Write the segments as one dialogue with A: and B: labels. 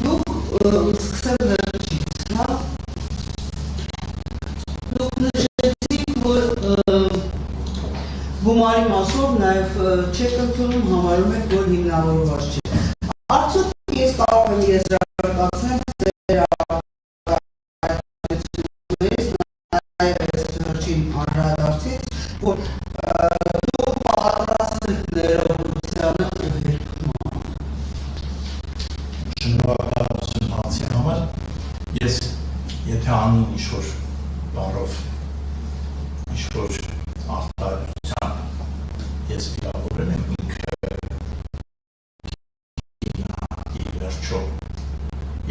A: Դուք սկսել վերջից, հա? Դուք նշեցիք, որ գումարի մասով նաև չեք ընդունում, համարում եք, որ հիմնավորված չէ։ Արդյոք ես կարող եմ եզրակացնել ձեր արտահայտություններից, նաև վերջին անդրադարձից, որ դուք պատրաստ եք ներողությանը
B: Շնորհակալություն հարցի համար, ես եթե անի ինչ-որ բառով, ինչ-որ արտահայտության ես վիրավորել եմ ինքը վերջո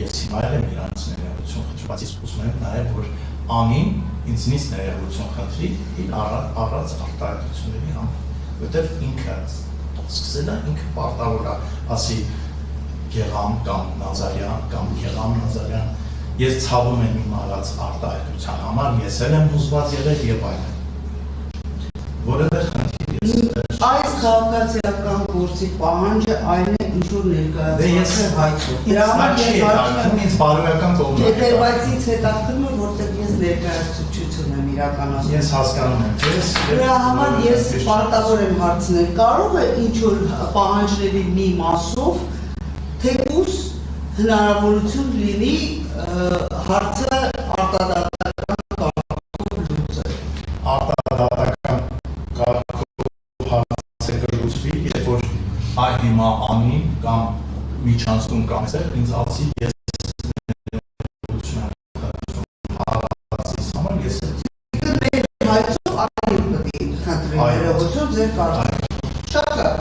B: ես հիմա եմ իրանց ներողություն խնդրում, բայց ես ուզում եմ նաև, որ անին ինձնից ներողություն խնդրի իր առած արտահայտությունների համար, որտև ինքը սկսել է, ինքը պարտավոր է, ասի Գեղամ կամ Նազարյան կամ Գեղամ Նազարյան, ես ցավում եմ իմ արած արտահայտության համար, ես էլ եմ հուզված եղել եւ այլն։ Որևէ խնդիր
A: այս քաղաքացիական գործի պահանջը այն է, ինչ որ ներկայացված է հայցով։ Դրա համար ես հարցնում
B: ինձ բարոյական կողմը։
A: բայց ինձ հետաքրքրում է, որտեղ ես ներկայացուցիչ եմ իրականացնում։
B: Ես հասկանում եմ, ես
A: դրա համար ես պարտավոր եմ հարցնել, կարող է ինչ որ պահանջների մի մասով թեկուզ հնարավորություն լինի հարցը արտադատական կարգով լուծել։
B: Արտադատական կարգով հարցը կլուծվի, երբ որ այ հիմա անի կամ միջանցքում կամ սեր ինձ ասի ես ներողություն եմ խնդրում հարցից համար ես
A: մեր հայցով անի պետք է խնդրի ներողություն ձեր կարգով։ Շատ լավ։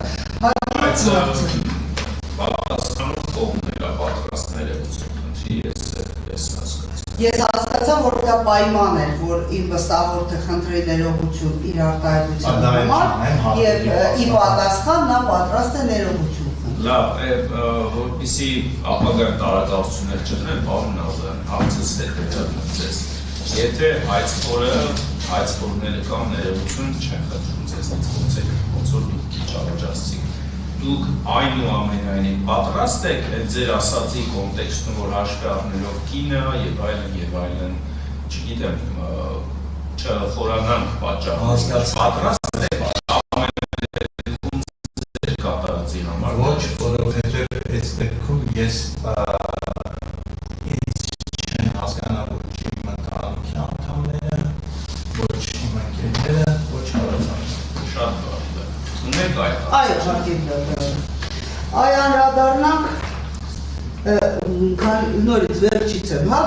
C: Պատասխանող կողմն է պատրաստ ներողություն խնդրի, ես հասկացա։
A: Ես հասկացա, որ դա պայման էր, որ իմ վստահորդը խնդրի ներողություն իր արտահայտության համար եւ ի պատասխան նա պատրաստ է ներողություն խնդրի։
C: Լավ, որպեսզի ապագայում տարակարծություններ չլինեն, պարոն Նազարյան, հարցս հետևյալն է ձեզ։ Եթե հայցքորները կամ ներողություն չեն խնդրում ձեզնից, ոնց որ մի քիչ առաջ ասացիք, դուք այնուամենայնիվ պատրաստ եք ձեր ասածի կոնտեքստում, որ հաշվի առնելով կինը եւ այլն, չգիտեմ, չխորանանք պատճառը, պատրաստ եք ամեն ձեր կատարածի համար։
B: Ոչ, որովհետև այս դեպքում ես ինձ չեն հասկանա ոչ իմ ընտանիքի անդամները, ոչ իմ ընկերները, ոչ հարազատները։
C: Շատ բարդ է։ Ունեք այդ։
A: Այո, հարկին այ անդրադառնանք նորից վերջից եմ, հա,